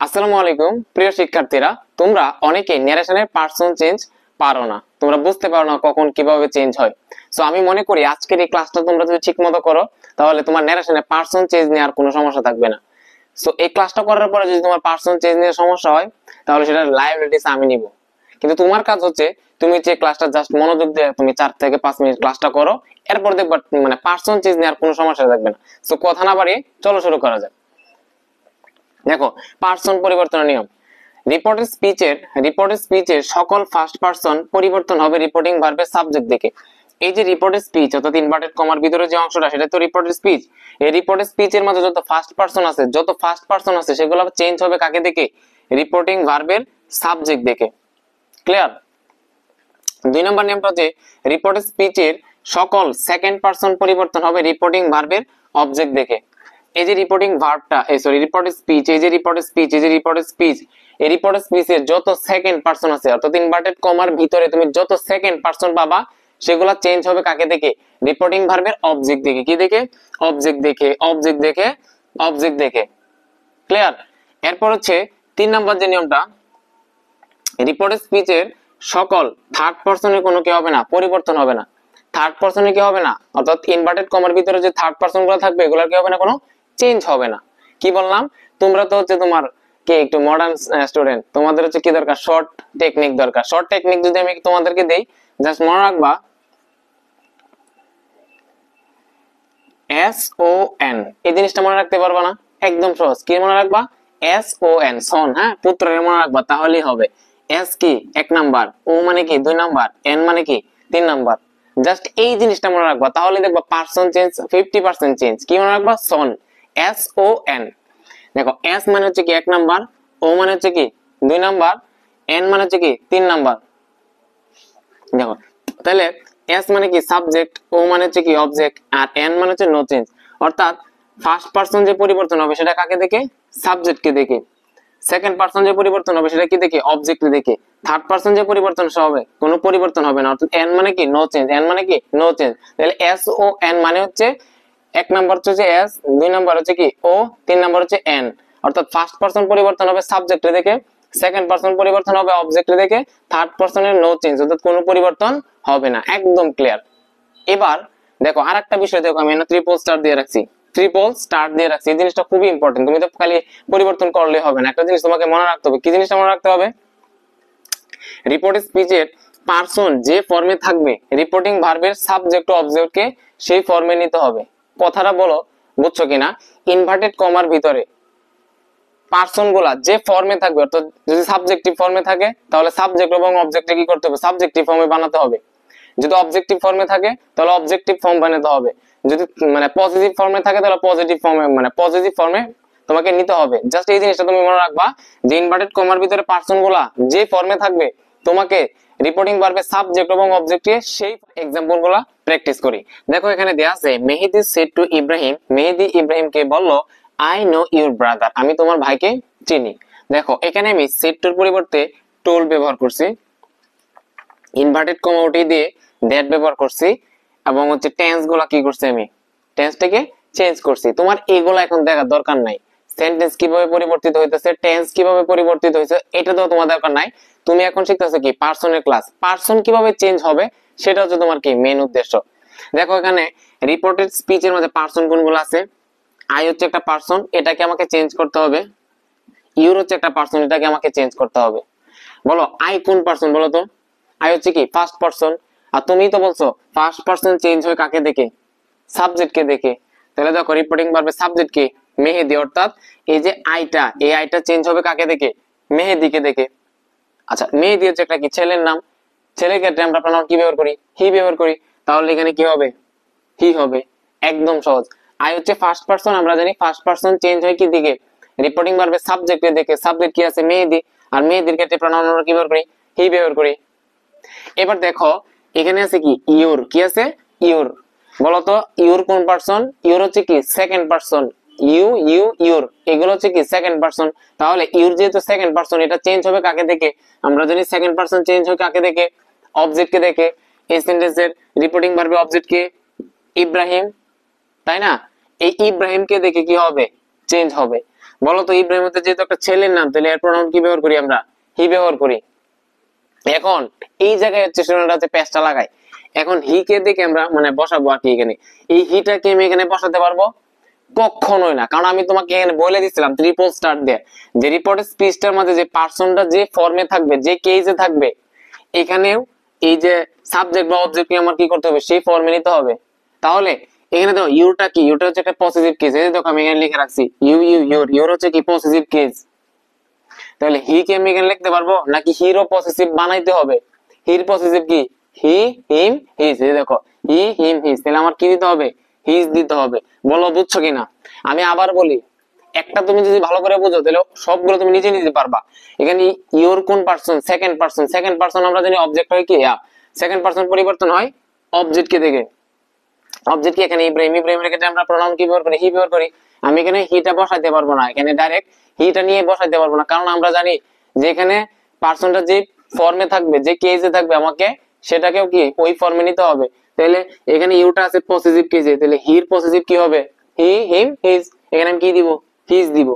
আসসালামু আলাইকুম প্রিয় শিক্ষার্থীরা, তোমরা অনেকে ন্যারেশনের পার্সন চেঞ্জ পারো না, তোমরা বুঝতে পারো না কখন কিভাবে চেঞ্জ হয়। সো আমি মনে করি আজকের এই ক্লাসটা তোমরা যদি ঠিকমতো করো তাহলে তোমার ন্যারেশনে পার্সন চেঞ্জ নিয়ে আর কোনো সমস্যা থাকবে না। সো এই ক্লাসটা করার পরে যদি তোমার পার্সন চেঞ্জ নিয়ে সমস্যা হয় তাহলে সেটা লাইবিলিটিস আমি নিব। কিন্তু তোমার কাজ হচ্ছে তুমি যে ক্লাসটা জাস্ট মনোযোগ দিয়ে তুমি 4 থেকে 5 মিনিট ক্লাসটা করো, এরপর দেখবা মানে পার্সন চেঞ্জ নিয়ে আর কোনো সমস্যা থাকবে না। সো কথা না বাড়িয়ে চলো শুরু করা যাক। দেখো, পার্সন পরিবর্তনের নিয়ম। রিপোর্টেড স্পিচের সকল ফার্স্ট পার্সন পরিবর্তন হবে রিপোর্টিং ভার্বের সাবজেক্ট দেখে। এই যে রিপোর্টেড স্পিচ অর্থাৎ ইনভার্টেড কমার ভিতরে যে অংশটা সেটা তো রিপোর্টেড স্পিচ। এই রিপোর্টেড স্পিচের মধ্যে যত ফার্স্ট পার্সন আছে সেগুলো চেঞ্জ হবে কাকে দেখে? রিপোর্টিং ভার্বের সাবজেক্ট দেখে। ক্লিয়ার? 2 নম্বর নিয়মটা হচ্ছে রিপোর্টেড স্পিচের সকল সেকেন্ড পার্সন পরিবর্তন হবে রিপোর্টিং ভার্বের অবজেক্ট দেখে। এই যে রিপোর্টিং ভার্বটা রিপোর্টেড স্পিচ, এই যে রিপোর্টেড স্পিচ, এই রিপোর্টেড স্পিচের যত সেকেন্ড পারসন আছে অর্থাৎ ইনভার্টেড কমার ভিতরে তুমি যত সেকেন্ড পারসন পাবা সেগুলা চেঞ্জ হবে কাকে দেখে? রিপোর্টিং ভার্বের অবজেক্ট দেখে। কি দেখে? অবজেক্ট দেখে। ক্লিয়ার? এরপর হচ্ছে 3 নম্বর যে নিয়মটা, রিপোর্টেড স্পিচের সকল থার্ড পারসনের কোনো কি হবে না? পরিবর্তন হবে না। থার্ড পারসনে কি হবে না? অর্থাৎ ইনভার্টেড কমার ভিতরে যে থার্ড পারসন গুলো থাকবে এগুলোর কি হবে না? কোনো চেঞ্জ হবে না। কি বললাম? তোমরা তো হচ্ছে তোমার কে একটু মডার্ন স্টুডেন্ট, তোমাদের হচ্ছে কি দরকার? শর্ট টেকনিক দরকার। শর্ট টেকনিক যদি আমি তোমাদেরকে দেই, জাস্ট মনে রাখবা SON, এই জিনিসটা মনে রাখতে পারবা না? একদম সহজ। কি মনে রাখবা? SON, সন। হ্যাঁ, পুত্রের মনে রাখবা, তাহলেই হবে। S কি 1 নাম্বার, O মানে কি 2 নাম্বার, N মানে কি 3 নাম্বার। জাস্ট এই জিনিসটা মনে রাখবা, তাহলে দেখবা পার্সন চেঞ্জ 50% চেঞ্জ। কি মনে রাখবা? সন, SON। দেখো, S মানে হচ্ছে কি 1 নাম্বার, O মানে হচ্ছে কি 2 নাম্বার, N মানে হচ্ছে কি 3 নাম্বার। দেখো তাহলে S মানে কি সাবজেক্ট, O মানে হচ্ছে কি অবজেক্ট, আর N মানে হচ্ছে নো চেঞ্জ। অর্থাৎ ফার্স্ট পারসন যে পরিবর্তন হবে সেটা কাকে দেখে? সাবজেক্টকে দেখে। সেকেন্ড পারসন যে পরিবর্তন হবে সেটা কি দেখে? অবজেক্ট দেখে। থার্ড পারসন যে পরিবর্তন হবে কোনো পরিবর্তন হবে না, অর্থাৎ N মানে কি নো চেঞ্জ, N মানে কি নো চেঞ্জ। তাহলে SON মানে হচ্ছে 1 নাম্বার হচ্ছে S, 2 নাম্বার হচ্ছে কি O, 3 নাম্বার হচ্ছে N। অর্থাৎ ফার্স্ট পারসন পরিবর্তন হবে সাবজেক্ট দেখে, সেকেন্ড পারসন পরিবর্তন হবে অবজেক্ট দেখে, থার্ড পারসনের নো চেঞ্জ অর্থাৎ কোনো পরিবর্তন হবে না। একদম ক্লিয়ার। এবার দেখো আরেকটা বিষয়, দেখো আমি ট্রিপল স্টার দিয়ে রাখছি, এই জিনিসটা খুবই ইম্পর্টেন্ট। তুমি তো খালি পরিবর্তন করলে হবে না, একটা জিনিস তোমাকে মনে রাখতে হবে। কি জিনিসটা মনে রাখতে হবে? রিপোর্টেড স্পিচের পারসন যে ফর্মে থাকবে রিপোর্টিং ভার্বের সাবজেক্ট ও অবজেক্টকে সেই ফর্মে নিতে হবে। কথাটা বলো, বুঝছো কিনা? ইনভার্টেড কমার ভিতরে পার্সন গুলা যে ফর্মে থাকবে, অর্থাৎ যদি সাবজেক্টিভ ফর্মে থাকে তাহলে সাবজেক্ট এবং অবজেক্টে কি করতে হবে? সাবজেক্টিভ ফর্মে বানাতে হবে। যদি অবজেক্টিভ ফর্মে থাকে তাহলে অবজেক্টিভ ফর্ম বানাতে হবে। যদি মানে পজিটিভ ফর্মে থাকে তাহলে পজিটিভ ফর্মে তোমাকে নিতে হবে। জাস্ট এই জিনিসটা তুমি মনে রাখবা যে ইনভার্টেড কমার ভিতরে পার্সন গুলা যে ফর্মে থাকবে তোমাকে রিপোর্টিং ভার্বের সাবজেক্ট এবং অবজেক্টে সেই এক্সাম্পল গুলা প্র্যাকটিস করি। দেখো এখানে দেয়া আছে, মেহেদি সেড টু ইব্রাহিম, মেহেদি ইব্রাহিমকে বলল আই নো ইউর ব্রাদার, আমি তোমার ভাইকে চিনি। দেখো এখানে আমি সেড টুর পরিবর্তে টোল ব্যবহার করছি, ইনভার্টেড কমা উঠিয়ে দিয়ে দ্যাট ব্যবহার করছি, এবং হচ্ছে টেন্স গুলা কি করছি? আমি টেন্সটাকে চেঞ্জ করছি। তোমার এগুলা এখন দেখার দরকার নাই। সেন্টেন্স কিভাবে পরিবর্তিত হইতেছে, টেন্স কিভাবে পরিবর্তিত হয়েছে এটা তো তোমার দরকার নাই। তুমি এখন শিখতেছো কি? পার্সনের ক্লাস। পার্সন কিভাবে চেঞ্জ হবে সেটা হচ্ছে তোমার কি মেইন উদ্দেশ্য। দেখো এখানে রিপোর্টেড স্পিচের মধ্যে পার্সন কোনগুলো আছে? আই হচ্ছে একটা পার্সন, এটাকে আমাকে চেঞ্জ করতে হবে। ইউর হচ্ছে একটা পার্সন, এটাকে আমাকে চেঞ্জ করতে হবে। বলো আই কোন পার্সন? বলো তো। আই হচ্ছে কি ফার্স্ট পার্সন, আর তুমি তো বলছো ফার্স্ট পার্সন চেঞ্জ হয় কাকে দেখে? সাবজেক্টকে দেখে। তাহলে দেখো রিপোর্টিং ভার্বের সাবজেক্ট কি? মেহেদি। অর্থাৎ এই যে আইটা, এই আইটা চেঞ্জ হবে কাকে দেখে? মেহেদিকে দেখে। আচ্ছা, মেহেদি হচ্ছে একটা কি ছেলের নাম, ছেলের ক্ষেত্রে আমরা প্রনাউন কি ব্যবহার করি? হি ব্যবহার করি। তাহলে এখানে কি হবে? হি হবে। একদম সহজ। আই হচ্ছে ফার্স্ট পার্সন, আমরা জানি ফার্স্ট পার্সন চেঞ্জ হয় কি দিকে? রিপোর্টিং ভার্বের সাবজেক্টে দেখে। সাবজেক্ট কি আছে? মেহেদি। আর মেহেদির ক্ষেত্রে প্রনাউন আমরা কি ব্যবহার করি? হি ব্যবহার করি। এবার দেখো এখানে আছে কি ইউর, কি আছে? ইউর। বলতো ইউর কোন পার্সন? ইউর হচ্ছে কি সেকেন্ড পার্সন। ইউর এগুলো হচ্ছে কি সেকেন্ড পার্সন। তাহলে ইউর যেহেতু সেকেন্ড পার্সন, এটা চেঞ্জ হবে কাকে দেখে? আমরা জানি সেকেন্ড পার্সন চেঞ্জ হয় কাকে দেখে? অবজেক্টকে দেখে। এই সেন্টেন্সের রিপোর্টিং ভার্বে অবজেক্ট কে? ইব্রাহিম, তাই না? এই ইব্রাহিমকে দেখে কি হবে? চেঞ্জ হবে। বলো তো ইব্রাহিম হচ্ছে যেহেতু একটা ছেলের নাম, তাহলে এর প্রোনাউন কি ব্যবহার করি আমরা? হি ব্যবহার করি। এখন এই জায়গায় হচ্ছে স্টুডেন্টরা হচ্ছে প্যাচটা লাগায়। এখন হি কে দেখে আমরা মানে বসাবো আর কি, এখানে এই হিটাকে আমি এখানে বসাতে পারবো? কখনোই না, কারণ আমি তোমাকে এখানে বলে দিচ্ছিলাম ট্রিপল স্টার দিয়ে যে রিপোর্টের স্পিচটার মধ্যে যে পার্সনটা যে ফর্মে থাকবে, যে কেসে থাকবে, এখানেও এই যে সাবজেক্ট বা অবজেক্টকে আমার কি করতে হবে, সেই ফর্মে নিতে হবে। তাহলে এখানে দেখো ইউটা কি, ইউটা হচ্ছে একটা পজিটিভ কেস, এই দেখো আমি এখানে লিখে রাখছি ইউ ইউ ইউর, ইউর হচ্ছে কি পজিটিভ কেস। তাহলে হি কে আমি এখানে লিখতে পারবো নাকি হিরো পজিটিভ বানাইতে হবে? হির পজিটিভ কি, হি হিম হিজ, এই দেখো হি হিম হিজ, তাহলে আমার কি দিতে হবে, হিজ দিতে হবে। বলো বুঝছো কিনা? আমি আবার বলি, একটা তুমি যদি ভালো করে বুঝো তাহলে সবগুলো তুমি নিজে নিজে পারবা। এখানে ইউর কোন person, second person, second person আমরা জানি অবজেক্ট হয় কি, সেকেন্ড পারসন পরিবর্তন হয় অবজেক্ট কে দেখে। অবজেক্ট কি এখানে ইব্রাহিম, ইব্রাহিমের ক্ষেত্রে আমরা প্রোনাউন কি ব্যবহার করি, হি ব্যবহার করি। আমি এখানে হিটা বসাইতে পারবো না, এখানে ডাইরেক্ট হিটা নিয়ে বসাইতে পারবো না, কারণ আমরা জানি যে এখানে পারসনটা যে ফর্মে থাকবে, যে কেসে থাকবে, আমাকে সেটাকেও কি ওই ফর্মে নিতে হবে। তাহলে এখানে ইউটা আছে পজিটিভ কেসে, তাহলে হির পজিটিভ কি হবে, হি হিম হিজ, এখানে আমি কি দিব, হিজ দিব।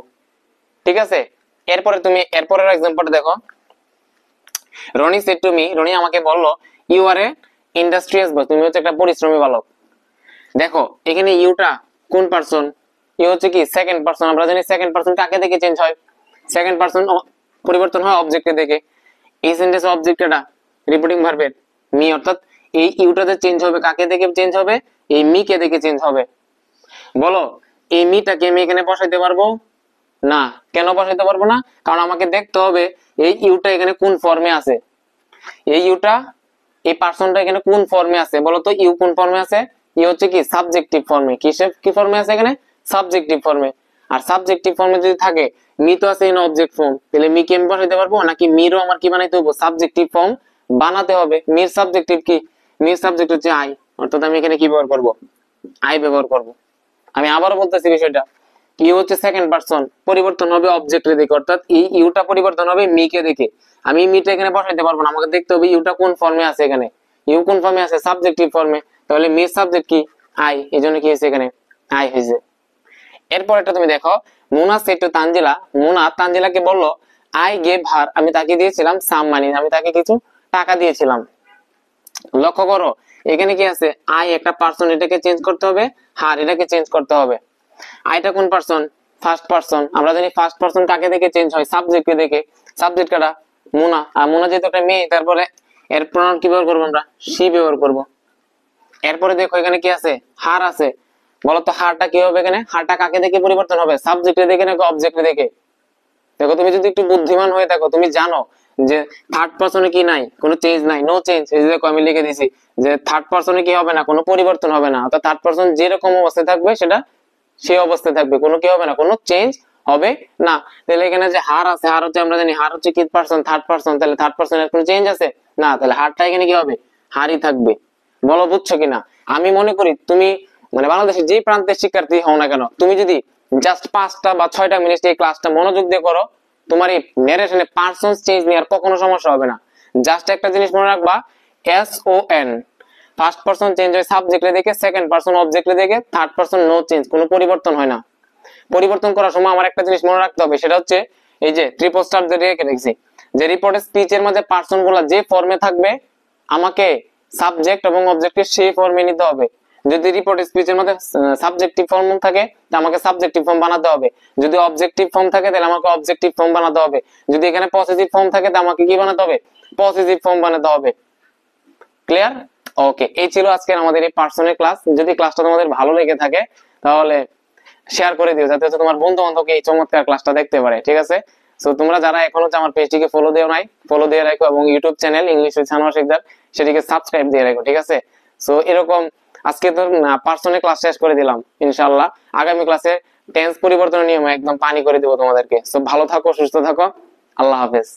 ঠিক আছে, এরপরে তুমি এরপরের এক্সাম্পলটা দেখো। Roni said to me, Roni আমাকে বললো ইউ আর এ ইন্ডাস্ট্রিয়াস বয়, তুমি হচ্ছে একটা পরিশ্রমী বালক। দেখো এখানে ইউটা কোন পারসন, ইউ হচ্ছে কি সেকেন্ড পারসন। আমরা জানি সেকেন্ড পারসন কাকে দেখে চেঞ্জ হয়, সেকেন্ড পারসন পরিবর্তন হয় অবজেক্টকে দেখে। এই সেন্টেন্সে অবজেক্টটা রিপোর্টিং ভার্বের মি, অর্থাৎ এই ইউটাতে চেঞ্জ হবে কাকে দেখে চেঞ্জ হবে, এই মি কে দেখে চেঞ্জ হবে। বলো এই মিটাকে আমি এখানে বসাইতে পারবো না? কেন বসাইতে পারবো না? কারণ আমাকে দেখতে হবে এই ইউটা এখানে কোন ফর্মে আছে, এই ইউটা এই পার্সনটা এখানে কোন ফর্মে আছে। বলো তো ইউ কোন ফর্মে আছে? ইউ হচ্ছে কি সাবজেক্টিভ ফর্মে। কিসের কি ফর্মে আছে এখানে? সাবজেক্টিভ ফর্মে। আর সাবজেক্টিভ ফর্মে যদি থাকে, মি তো আছে ইন অবজেক্ট ফর্ম, তাহলে মি কে আমি বসাইতে পারবো নাকি মিরও আমার কি বানাইতে হবে, সাবজেক্টিভ ফর্ম বানাতে হবে। মির সাবজেক্টিভ কি, মির সাবজেক্ট হচ্ছে আই, অর্থাৎ আমি এখানে কি ব্যবহার করব, আই ব্যবহার করব। আমি আবারও বলতেছি বিষয়টা, ইউ হচ্ছে সেকেন্ড পারসন, পরিবর্তন হবে অবজেক্টের দিকে, অর্থাৎ এই ইউটা পরিবর্তন হবে মি কে দেখে। আমি মিটা এখানে বসাইতে পারবো না, আমাকে দেখতে হবে ইউটা কোন ফর্মে আছে। এখানে ইউ কোন ফর্মে আছে, সাবজেক্টিভ ফর্মে, তাহলে মির সাবজেক্ট কি, আই, এজন্য কি হয়েছে এখানে আই হয়েছে। এরপর এটা তুমি দেখো, মুনা সেড টু তানজিলা, মুনা তানজিলাকে বললো আই গেভ হার, আমি তাকে দিয়েছিলাম সাম মানি, আমি তাকে কিছু টাকা দিয়েছিলাম। লক্ষ্য করো এখানে কি আছে, আই একটা পারসন, এটাকে চেঞ্জ করতে হবে, হার এটাকে চেঞ্জ করতে হবে। আইটা কোন পারসন, ফার্স্ট পারসন। আমরা জানি ফার্স্ট পারসন কাকে দেখে চেঞ্জ হয়, সাবজেক্টকে দেখে। সাবজেক্ট কাটা মুনা, আর মুনা যেহেতু একটা মেয়ে, তারপরে এর প্রোনাউন কি ব্যবহার করবো আমরা, শি ব্যবহার করব। এরপরে দেখো এখানে কি আছে, হার আছে। বলতো হারটা কি হবে, এখানে হারটা কাকে দেখে পরিবর্তন হবে, সাবজেক্টে দেখে নাকি অবজেক্টে দেখে? দেখো তুমি যদি একটু বুদ্ধিমান হয়ে থাকো, তুমি জানো যে থার্ড পারসনে কি নাই, কোনো চেঞ্জ নাই, নো চেঞ্জ। এই দেখো আমি লিখে দিছি যে থার্ড পারসনে কি হবে না, কোনো পরিবর্তন হবে না, অর্থাৎ থার্ড পারসন যেরকম অবস্থায় থাকবে সেটা সেই অবস্থায় থাকবে, কোনো কি হবে না, কোনো চেঞ্জ হবে না। তাহলে এখানে যে হার আছে, হার হচ্ছে আমরা জানি হার হচ্ছে কি পারসন, থার্ড পারসন, তাহলে থার্ড পারসনের কোনো চেঞ্জ আছে না, তাহলে হারটা এখানে কি হবে, হারই থাকবে। বলো বুঝছো কিনা? আমি মনে করি তুমি মানে বাংলাদেশের যে প্রান্তের শিক্ষার্থী হও না কেন, তুমি যদি জাস্ট 5টা বা 6টা মিনিট এই ক্লাসটা মনোযোগ দিয়ে করো, তোমার এই ন্যারেশনে পারসন চেঞ্জ নিয়ে আর কখনো সমস্যা হবে না। জাস্ট একটা জিনিস মনে রাখবা, S O N, first person change হয় সাবজেক্টে দেখে, সেকেন্ড পারসন অবজেক্টে দেখে, থার্ড পারসন নো চেঞ্জ, কোনো পরিবর্তন হয় না। পরিবর্তন করার সময় আমার একটা জিনিস মনে রাখতে হবে, সেটা হচ্ছে এই যে ট্রিপল স্টার যে রেখে রেখেছি, যে রিপোর্টের স্পিচের মধ্যে পারসন গুলা যে ফর্মে থাকবে, আমাকে সাবজেক্ট এবং অবজেক্টের সেই ফর্মে নিতে হবে। যদি রিপোর্টের স্পিচের মধ্যে সাবজেক্টিভ ফর্ম থাকে, তাহলে আমাকে সাবজেক্টিভ ফর্ম বানাতে হবে। যদি অবজেক্টিভ ফর্ম থাকে, তাহলে আমাকে অবজেক্টিভ ফর্ম বানাতে হবে। যদি এখানে পজিটিভ ফর্ম থাকে, তাহলে আমাকে কি বানাতে হবে, পজিটিভ ফর্ম বানাতে হবে। ক্লিয়ার? ওকে, এই ছিল আজকের আমাদের এই পার্সোনাল ক্লাস। যদি ক্লাসটা তোমাদের ভালো লেগে থাকে তাহলে শেয়ার করে দিও, যাতে তোমার বন্ধু বান্ধবকে এই চমৎকার ক্লাসটা দেখতে পারে। ঠিক আছে, সো তোমরা যারা এখনো আমার পেজটিকে ফলো দিও নাই, ফলো দিয়ে রাখো, এবং YouTube channel English with Sanowar Sikdar সেটিকে সাবস্ক্রাইব দিয়ে রাখো। ঠিক আছে, সো এরকম আজকে তো পার্সোনাল ক্লাস শেষ করে দিলাম, ইনশাআল্লাহ আগামী ক্লাসে টেন্স পরিবর্তনের নিয়ম একদম পানি করে দেবো তোমাদেরকে। সো ভালো থাকো, সুস্থ থাকো, আল্লাহ হাফেজ।